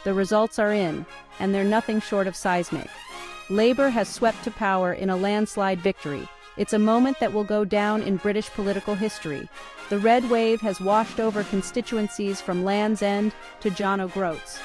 The results are in, and they're nothing short of seismic. Labour has swept to power in a landslide victory. It's a moment that will go down in British political history. The red wave has washed over constituencies from Land's End to John O'Groats.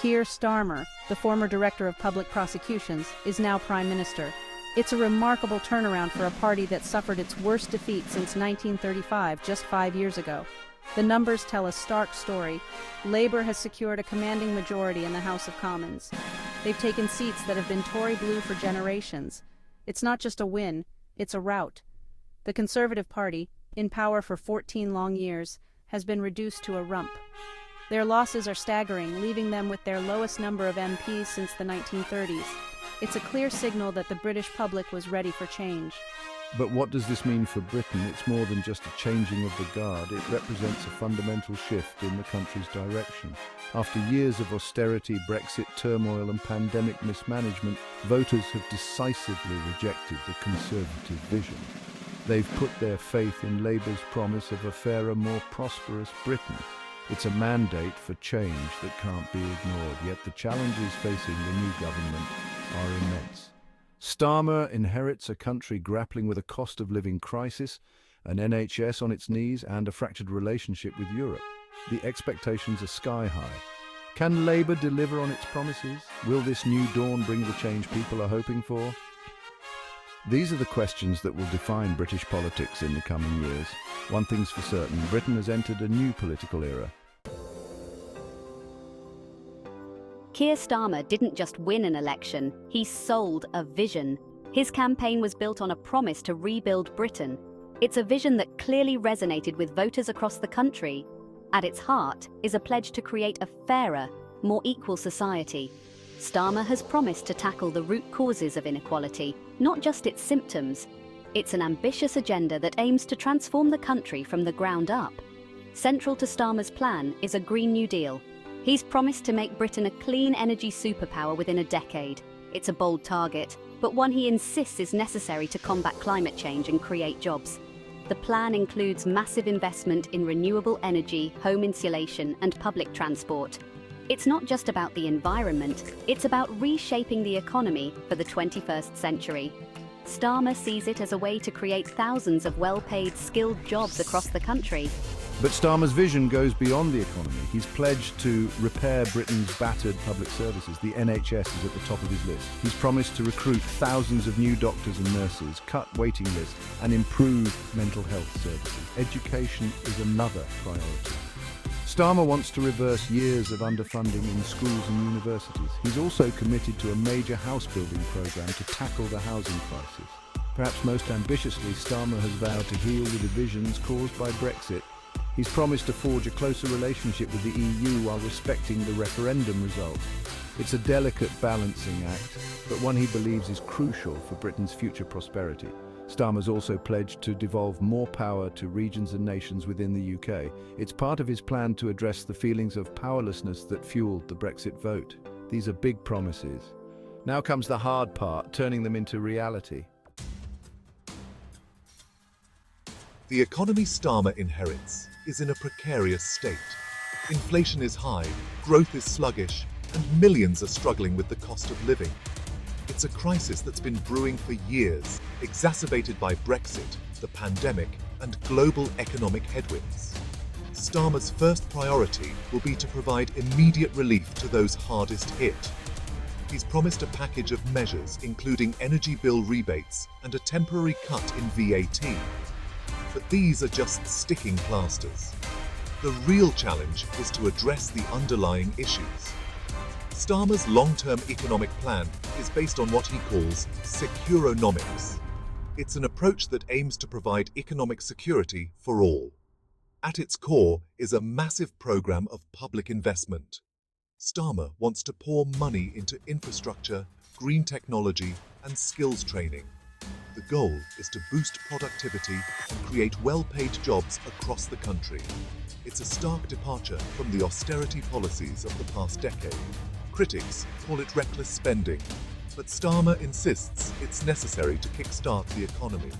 Keir Starmer, the former Director of Public Prosecutions, is now Prime Minister. It's a remarkable turnaround for a party that suffered its worst defeat since 1935, just 5 years ago. The numbers tell a stark story. Labour has secured a commanding majority in the House of Commons. They've taken seats that have been Tory blue for generations. It's not just a win, it's a rout. The Conservative Party, in power for 14 long years, has been reduced to a rump. Their losses are staggering, leaving them with their lowest number of MPs since the 1930s. It's a clear signal that the British public was ready for change. But what does this mean for Britain? It's more than just a changing of the guard. It represents a fundamental shift in the country's direction. After years of austerity, Brexit turmoil and pandemic mismanagement, voters have decisively rejected the Conservative vision. They've put their faith in Labour's promise of a fairer, more prosperous Britain. It's a mandate for change that can't be ignored, yet the challenges facing the new government are immense. Starmer inherits a country grappling with a cost of living crisis, an NHS on its knees, and a fractured relationship with Europe. The expectations are sky high. Can Labour deliver on its promises? Will this new dawn bring the change people are hoping for? These are the questions that will define British politics in the coming years. One thing's for certain, Britain has entered a new political era. Keir Starmer didn't just win an election, he sold a vision. His campaign was built on a promise to rebuild Britain. It's a vision that clearly resonated with voters across the country. At its heart is a pledge to create a fairer, more equal society. Starmer has promised to tackle the root causes of inequality, not just its symptoms. It's an ambitious agenda that aims to transform the country from the ground up. Central to Starmer's plan is a Green New Deal. He's promised to make Britain a clean energy superpower within a decade. It's a bold target, but one he insists is necessary to combat climate change and create jobs. The plan includes massive investment in renewable energy, home insulation, and public transport. It's not just about the environment, it's about reshaping the economy for the 21st century. Starmer sees it as a way to create thousands of well-paid, skilled jobs across the country. But Starmer's vision goes beyond the economy. He's pledged to repair Britain's battered public services. The NHS is at the top of his list. He's promised to recruit thousands of new doctors and nurses, cut waiting lists, and improve mental health services. Education is another priority. Starmer wants to reverse years of underfunding in schools and universities. He's also committed to a major house building programme to tackle the housing crisis. Perhaps most ambitiously, Starmer has vowed to heal the divisions caused by Brexit. He's promised to forge a closer relationship with the EU while respecting the referendum result. It's a delicate balancing act, but one he believes is crucial for Britain's future prosperity. Starmer's also pledged to devolve more power to regions and nations within the UK. It's part of his plan to address the feelings of powerlessness that fueled the Brexit vote. These are big promises. Now comes the hard part, turning them into reality. The economy Starmer inherits is in a precarious state. Inflation is high, growth is sluggish, and millions are struggling with the cost of living. It's a crisis that's been brewing for years, exacerbated by Brexit, the pandemic, and global economic headwinds. Starmer's first priority will be to provide immediate relief to those hardest hit. He's promised a package of measures including energy bill rebates and a temporary cut in VAT. But these are just sticking plasters. The real challenge is to address the underlying issues. Starmer's long-term economic plan is based on what he calls securonomics. It's an approach that aims to provide economic security for all. At its core is a massive program of public investment. Starmer wants to pour money into infrastructure, green technology, and skills training. The goal is to boost productivity and create well-paid jobs across the country. It's a stark departure from the austerity policies of the past decade. Critics call it reckless spending, but Starmer insists it's necessary to kickstart the economy.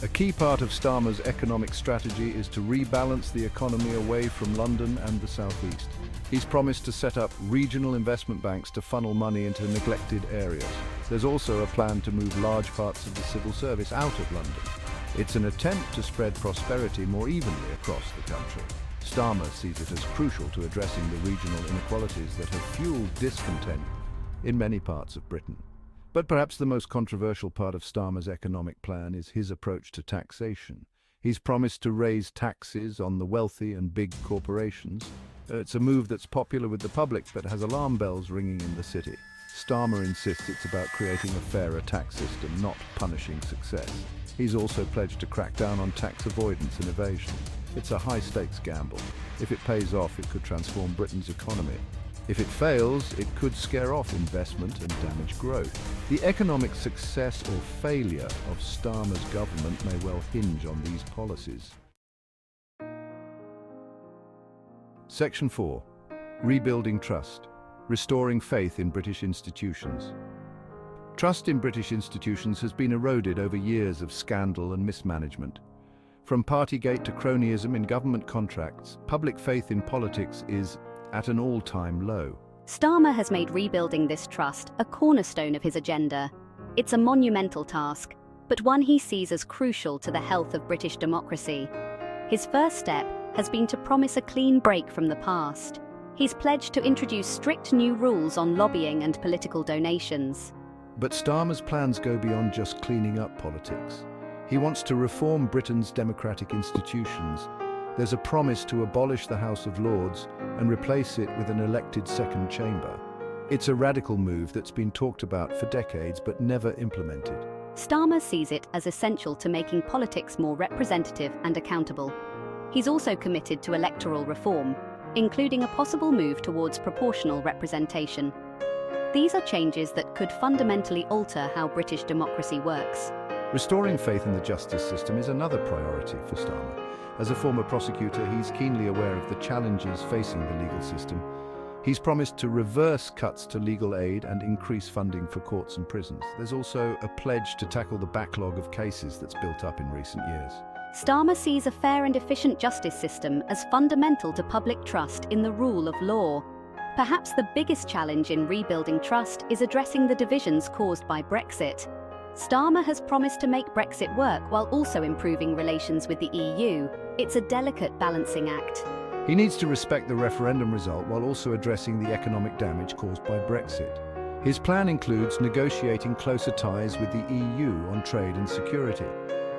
A key part of Starmer's economic strategy is to rebalance the economy away from London and the South East. He's promised to set up regional investment banks to funnel money into neglected areas. There's also a plan to move large parts of the civil service out of London. It's an attempt to spread prosperity more evenly across the country. Starmer sees it as crucial to addressing the regional inequalities that have fueled discontent in many parts of Britain. But perhaps the most controversial part of Starmer's economic plan is his approach to taxation. He's promised to raise taxes on the wealthy and big corporations. It's a move that's popular with the public but has alarm bells ringing in the city. Starmer insists it's about creating a fairer tax system, not punishing success. He's also pledged to crack down on tax avoidance and evasion. It's a high-stakes gamble. If it pays off, it could transform Britain's economy. If it fails, it could scare off investment and damage growth. The economic success or failure of Starmer's government may well hinge on these policies. Section 4. Rebuilding trust. Restoring faith in British institutions. Trust in British institutions has been eroded over years of scandal and mismanagement. From Partygate to cronyism in government contracts, public faith in politics is at an all-time low. Starmer has made rebuilding this trust a cornerstone of his agenda. It's a monumental task, but one he sees as crucial to the health of British democracy. His first step has been to promise a clean break from the past. He's pledged to introduce strict new rules on lobbying and political donations. But Starmer's plans go beyond just cleaning up politics. He wants to reform Britain's democratic institutions. There's a promise to abolish the House of Lords and replace it with an elected second chamber. It's a radical move that's been talked about for decades but never implemented. Starmer sees it as essential to making politics more representative and accountable. He's also committed to electoral reform, including a possible move towards proportional representation. These are changes that could fundamentally alter how British democracy works. Restoring faith in the justice system is another priority for Starmer. As a former prosecutor, he's keenly aware of the challenges facing the legal system. He's promised to reverse cuts to legal aid and increase funding for courts and prisons. There's also a pledge to tackle the backlog of cases that's built up in recent years. Starmer sees a fair and efficient justice system as fundamental to public trust in the rule of law. Perhaps the biggest challenge in rebuilding trust is addressing the divisions caused by Brexit. Starmer has promised to make Brexit work while also improving relations with the EU. It's a delicate balancing act. He needs to respect the referendum result while also addressing the economic damage caused by Brexit. His plan includes negotiating closer ties with the EU on trade and security.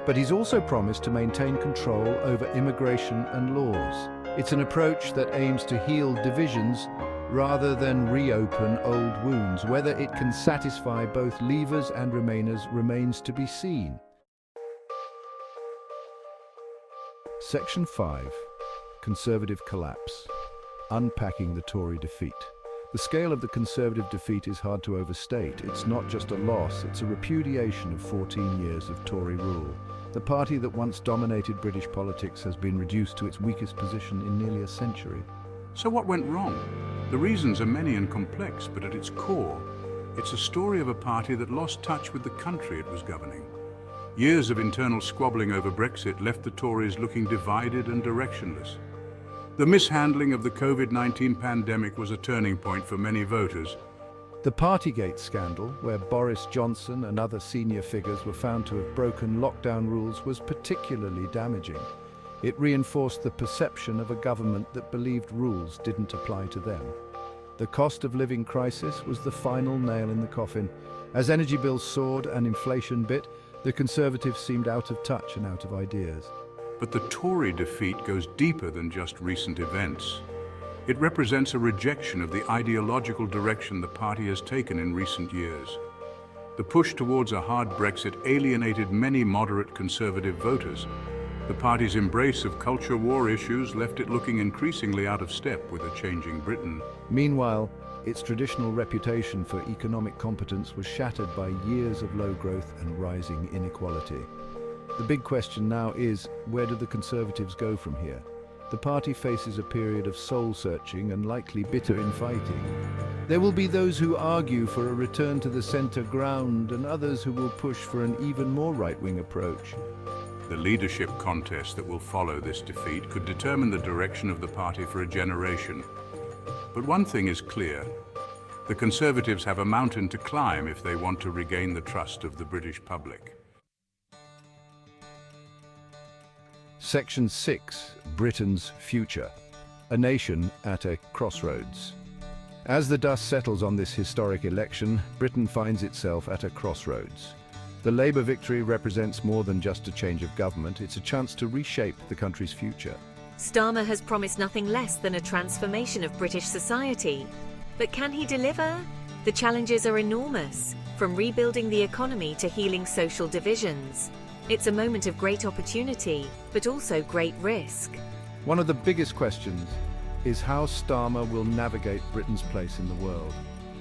But he's also promised to maintain control over immigration and laws. It's an approach that aims to heal divisions rather than reopen old wounds. Whether it can satisfy both Leavers and Remainers remains to be seen. Section 5. Conservative collapse. Unpacking the Tory defeat. The scale of the Conservative defeat is hard to overstate. It's not just a loss, it's a repudiation of 14 years of Tory rule. The party that once dominated British politics has been reduced to its weakest position in nearly a century. So what went wrong? The reasons are many and complex, but at its core, it's a story of a party that lost touch with the country it was governing. Years of internal squabbling over Brexit left the Tories looking divided and directionless. The mishandling of the COVID-19 pandemic was a turning point for many voters. The Partygate scandal, where Boris Johnson and other senior figures were found to have broken lockdown rules, was particularly damaging. It reinforced the perception of a government that believed rules didn't apply to them. The cost of living crisis was the final nail in the coffin. As energy bills soared and inflation bit, the Conservatives seemed out of touch and out of ideas. But the Tory defeat goes deeper than just recent events. It represents a rejection of the ideological direction the party has taken in recent years. The push towards a hard Brexit alienated many moderate Conservative voters. The party's embrace of culture war issues left it looking increasingly out of step with a changing Britain. Meanwhile, its traditional reputation for economic competence was shattered by years of low growth and rising inequality. The big question now is, where do the Conservatives go from here? The party faces a period of soul-searching and likely bitter infighting. There will be those who argue for a return to the centre ground and others who will push for an even more right-wing approach. The leadership contest that will follow this defeat could determine the direction of the party for a generation. But one thing is clear. The Conservatives have a mountain to climb if they want to regain the trust of the British public. Section 6. Britain's future. A nation at a crossroads. As the dust settles on this historic election, Britain finds itself at a crossroads. The Labour victory represents more than just a change of government, it's a chance to reshape the country's future. Starmer has promised nothing less than a transformation of British society. But can he deliver? The challenges are enormous, from rebuilding the economy to healing social divisions. It's a moment of great opportunity, but also great risk. One of the biggest questions is how Starmer will navigate Britain's place in the world.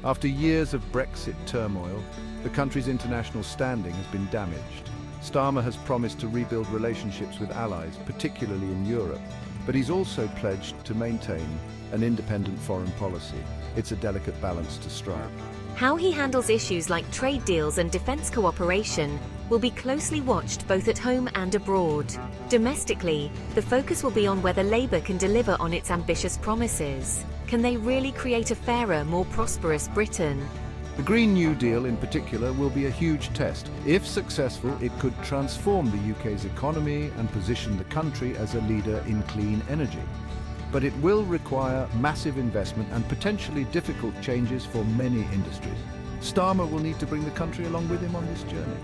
After years of Brexit turmoil, the country's international standing has been damaged. Starmer has promised to rebuild relationships with allies, particularly in Europe, but he's also pledged to maintain an independent foreign policy. It's a delicate balance to strike. How he handles issues like trade deals and defence cooperation will be closely watched both at home and abroad. Domestically, the focus will be on whether Labour can deliver on its ambitious promises. Can they really create a fairer, more prosperous Britain? The Green New Deal in particular will be a huge test. If successful, it could transform the UK's economy and position the country as a leader in clean energy. But it will require massive investment and potentially difficult changes for many industries. Starmer will need to bring the country along with him on this journey.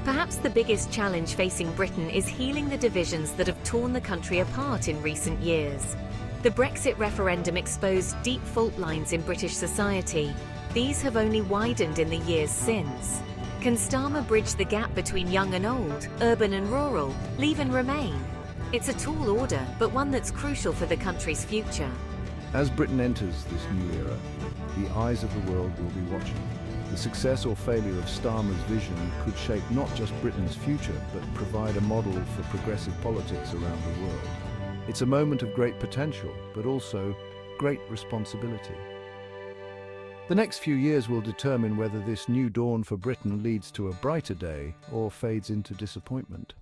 Perhaps the biggest challenge facing Britain is healing the divisions that have torn the country apart in recent years. The Brexit referendum exposed deep fault lines in British society. These have only widened in the years since. Can Starmer bridge the gap between young and old, urban and rural, leave and remain? It's a tall order, but one that's crucial for the country's future. As Britain enters this new era, the eyes of the world will be watching. The success or failure of Starmer's vision could shape not just Britain's future, but provide a model for progressive politics around the world. It's a moment of great potential, but also great responsibility. The next few years will determine whether this new dawn for Britain leads to a brighter day or fades into disappointment.